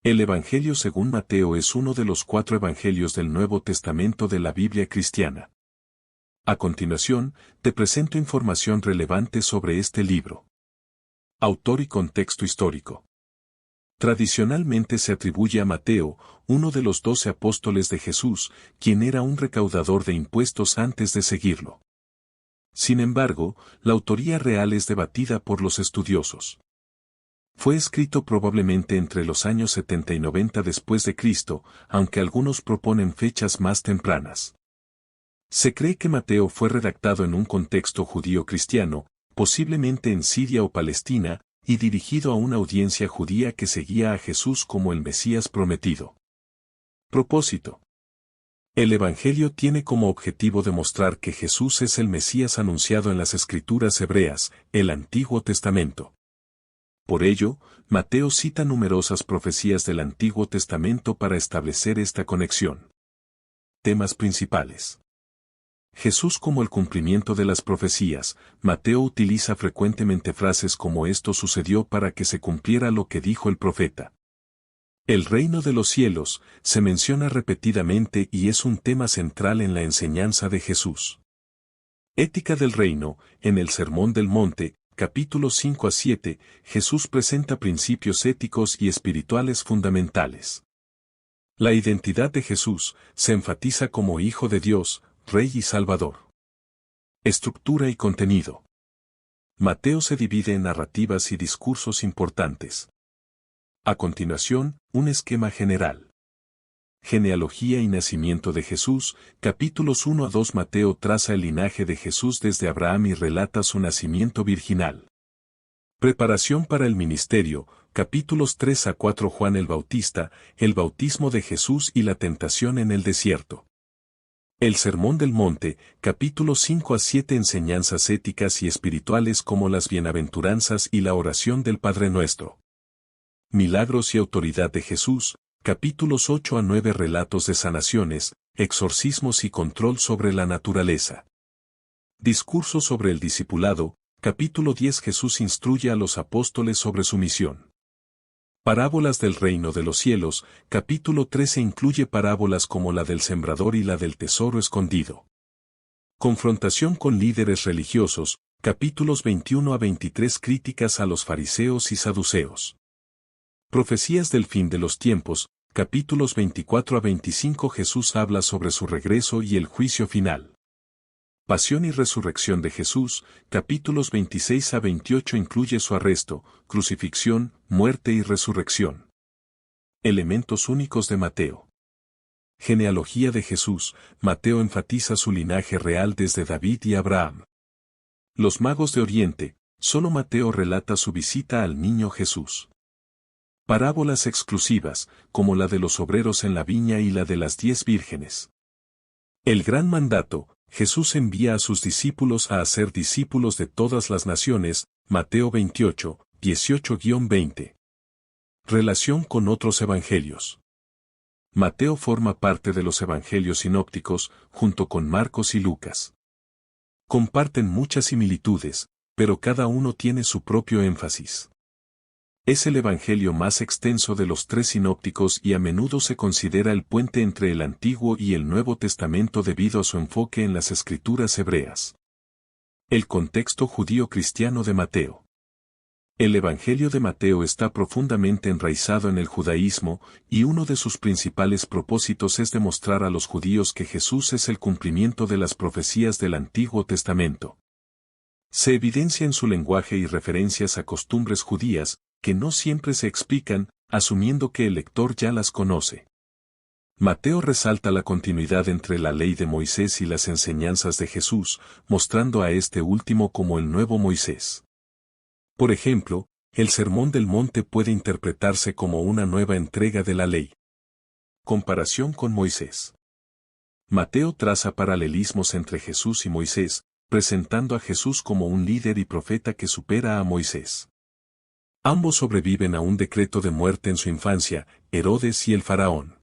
El Evangelio según Mateo es uno de los 4 evangelios del Nuevo Testamento de la Biblia cristiana. A continuación, te presento información relevante sobre este libro. Autor y contexto histórico. Tradicionalmente se atribuye a Mateo, uno de los 12 apóstoles de Jesús, quien era un recaudador de impuestos antes de seguirlo. Sin embargo, la autoría real es debatida por los estudiosos. Fue escrito probablemente entre los años 70 y 90 después de Cristo, aunque algunos proponen fechas más tempranas. Se cree que Mateo fue redactado en un contexto judío-cristiano, posiblemente en Siria o Palestina, y dirigido a una audiencia judía que seguía a Jesús como el Mesías prometido. Propósito. El Evangelio tiene como objetivo demostrar que Jesús es el Mesías anunciado en las Escrituras hebreas, el Antiguo Testamento. Por ello, Mateo cita numerosas profecías del Antiguo Testamento para establecer esta conexión. Temas principales. Jesús como el cumplimiento de las profecías. Mateo utiliza frecuentemente frases como esto sucedió para que se cumpliera lo que dijo el profeta. El reino de los cielos se menciona repetidamente y es un tema central en la enseñanza de Jesús. Ética del reino. En el Sermón del Monte, capítulos 5 a 7, Jesús presenta principios éticos y espirituales fundamentales. La identidad de Jesús se enfatiza como Hijo de Dios, Rey y Salvador. Estructura y contenido. Mateo se divide en narrativas y discursos importantes. A continuación, un esquema general. Genealogía y nacimiento de Jesús, capítulos 1 a 2. Mateo traza el linaje de Jesús desde Abraham y relata su nacimiento virginal. Preparación para el ministerio, capítulos 3 a 4. Juan el Bautista, el bautismo de Jesús y la tentación en el desierto. El Sermón del Monte, capítulos 5 a 7. Enseñanzas éticas y espirituales como las bienaventuranzas y la oración del Padre Nuestro. Milagros y autoridad de Jesús, capítulos 8 a 9. Relatos de sanaciones, exorcismos y control sobre la naturaleza. Discurso sobre el discipulado, capítulo 10. Jesús instruye a los apóstoles sobre su misión. Parábolas del reino de los cielos, capítulo 13. Incluye parábolas como la del sembrador y la del tesoro escondido. Confrontación con líderes religiosos, capítulos 21 a 23. Críticas a los fariseos y saduceos. Profecías del fin de los tiempos, capítulos 24 a 25. Jesús habla sobre su regreso y el juicio final. Pasión y resurrección de Jesús, capítulos 26 a 28. Incluye su arresto, crucifixión, muerte y resurrección. Elementos únicos de Mateo. Genealogía de Jesús. Mateo enfatiza su linaje real desde David y Abraham. Los magos de Oriente. Solo Mateo relata su visita al niño Jesús. Parábolas exclusivas, como la de los obreros en la viña y la de las 10 vírgenes. El gran mandato. Jesús envía a sus discípulos a hacer discípulos de todas las naciones, Mateo 28, 18-20. Relación con otros evangelios. Mateo forma parte de los evangelios sinópticos, junto con Marcos y Lucas. Comparten muchas similitudes, pero cada uno tiene su propio énfasis. Es el evangelio más extenso de los 3 sinópticos y a menudo se considera el puente entre el Antiguo y el Nuevo Testamento debido a su enfoque en las escrituras hebreas. El contexto judío-cristiano de Mateo. El Evangelio de Mateo está profundamente enraizado en el judaísmo, y uno de sus principales propósitos es demostrar a los judíos que Jesús es el cumplimiento de las profecías del Antiguo Testamento. Se evidencia en su lenguaje y referencias a costumbres judías, que no siempre se explican, asumiendo que el lector ya las conoce. Mateo resalta la continuidad entre la ley de Moisés y las enseñanzas de Jesús, mostrando a este último como el nuevo Moisés. Por ejemplo, el Sermón del Monte puede interpretarse como una nueva entrega de la ley. Comparación con Moisés. Mateo traza paralelismos entre Jesús y Moisés, presentando a Jesús como un líder y profeta que supera a Moisés. Ambos sobreviven a un decreto de muerte en su infancia, Herodes y el faraón.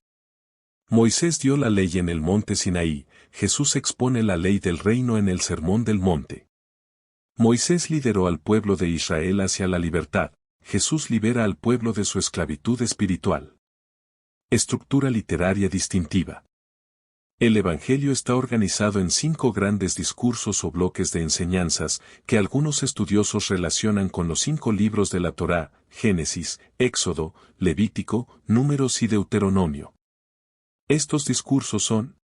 Moisés dio la ley en el monte Sinaí, Jesús expone la ley del reino en el Sermón del Monte. Moisés lideró al pueblo de Israel hacia la libertad, Jesús libera al pueblo de su esclavitud espiritual. Estructura literaria distintiva. El Evangelio está organizado en 5 grandes discursos o bloques de enseñanzas que algunos estudiosos relacionan con los 5 libros de la Torá: Génesis, Éxodo, Levítico, Números y Deuteronomio. Estos discursos son: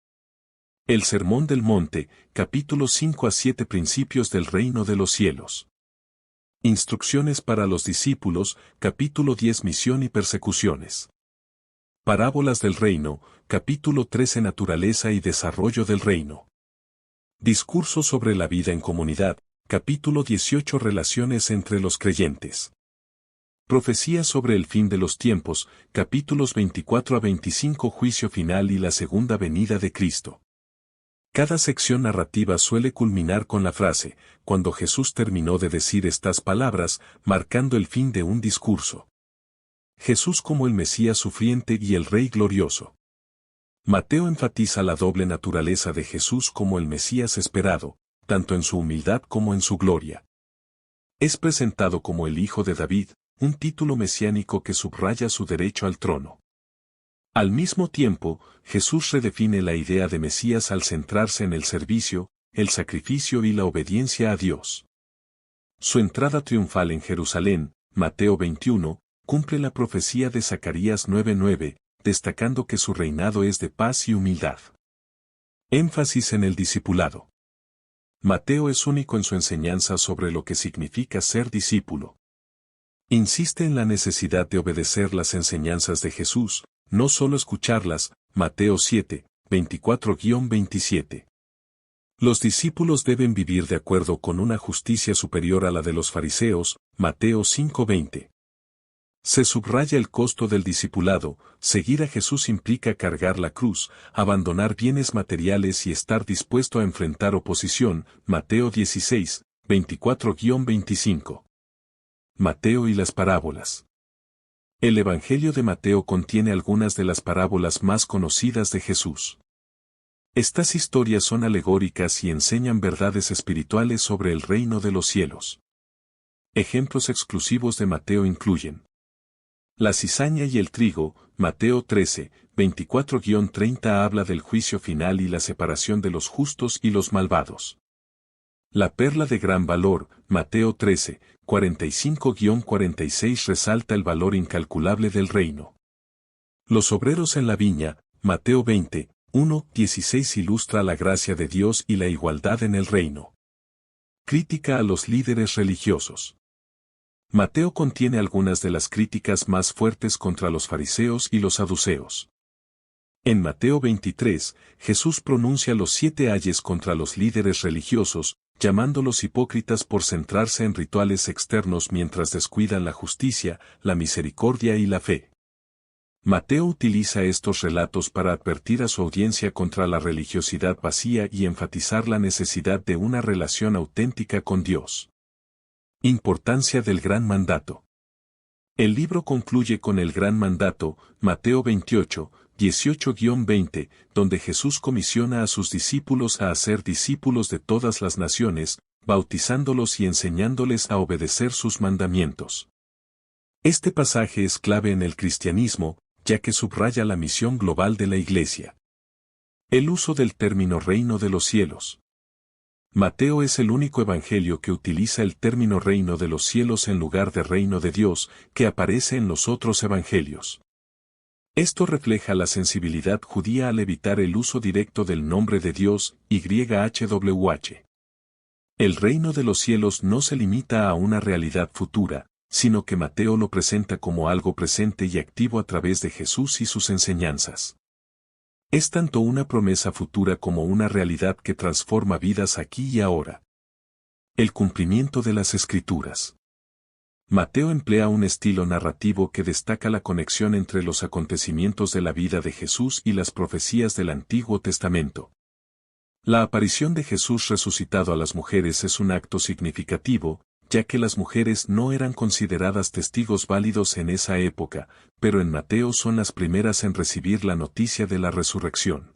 el Sermón del Monte, capítulos 5 a 7, principios del reino de los cielos. Instrucciones para los discípulos, capítulo 10, misión y persecuciones. Parábolas del reino, capítulo 13, naturaleza y desarrollo del reino. Discurso sobre la vida en comunidad, capítulo 18, relaciones entre los creyentes. Profecía sobre el fin de los tiempos, capítulos 24 a 25, juicio final y la segunda venida de Cristo. Cada sección narrativa suele culminar con la frase: cuando Jesús terminó de decir estas palabras, marcando el fin de un discurso. Jesús como el Mesías sufriente y el Rey glorioso. Mateo enfatiza la doble naturaleza de Jesús como el Mesías esperado, tanto en su humildad como en su gloria. Es presentado como el Hijo de David, un título mesiánico que subraya su derecho al trono. Al mismo tiempo, Jesús redefine la idea de Mesías al centrarse en el servicio, el sacrificio y la obediencia a Dios. Su entrada triunfal en Jerusalén, Mateo 21, cumple la profecía de Zacarías 9:9, destacando que su reinado es de paz y humildad. Énfasis en el discipulado. Mateo es único en su enseñanza sobre lo que significa ser discípulo. Insiste en la necesidad de obedecer las enseñanzas de Jesús, no solo escucharlas. Mateo 7, 24-27. Los discípulos deben vivir de acuerdo con una justicia superior a la de los fariseos. Mateo 5:20. Se subraya el costo del discipulado. Seguir a Jesús implica cargar la cruz, abandonar bienes materiales y estar dispuesto a enfrentar oposición. Mateo 16, 24-25. Mateo y las parábolas. El Evangelio de Mateo contiene algunas de las parábolas más conocidas de Jesús. Estas historias son alegóricas y enseñan verdades espirituales sobre el reino de los cielos. Ejemplos exclusivos de Mateo incluyen: la cizaña y el trigo. Mateo 13, 24-30 habla del juicio final y la separación de los justos y los malvados. La perla de gran valor. Mateo 13, 45-46 resalta el valor incalculable del reino. Los obreros en la viña. Mateo 20, 1-16 ilustra la gracia de Dios y la igualdad en el reino. Crítica a los líderes religiosos. Mateo contiene algunas de las críticas más fuertes contra los fariseos y los saduceos. En Mateo 23, Jesús pronuncia los 7 ayes contra los líderes religiosos, llamándolos hipócritas por centrarse en rituales externos mientras descuidan la justicia, la misericordia y la fe. Mateo utiliza estos relatos para advertir a su audiencia contra la religiosidad vacía y enfatizar la necesidad de una relación auténtica con Dios. Importancia del Gran Mandato. El libro concluye con el Gran Mandato, Mateo 28, 18-20, donde Jesús comisiona a sus discípulos a hacer discípulos de todas las naciones, bautizándolos y enseñándoles a obedecer sus mandamientos. Este pasaje es clave en el cristianismo, ya que subraya la misión global de la Iglesia. El uso del término reino de los cielos. Mateo es el único evangelio que utiliza el término reino de los cielos en lugar de reino de Dios, que aparece en los otros evangelios. Esto refleja la sensibilidad judía al evitar el uso directo del nombre de Dios, YHWH. El reino de los cielos no se limita a una realidad futura, sino que Mateo lo presenta como algo presente y activo a través de Jesús y sus enseñanzas. Es tanto una promesa futura como una realidad que transforma vidas aquí y ahora. El cumplimiento de las Escrituras. Mateo emplea un estilo narrativo que destaca la conexión entre los acontecimientos de la vida de Jesús y las profecías del Antiguo Testamento. La aparición de Jesús resucitado a las mujeres es un acto significativo, ya que las mujeres no eran consideradas testigos válidos en esa época, pero en Mateo son las primeras en recibir la noticia de la resurrección.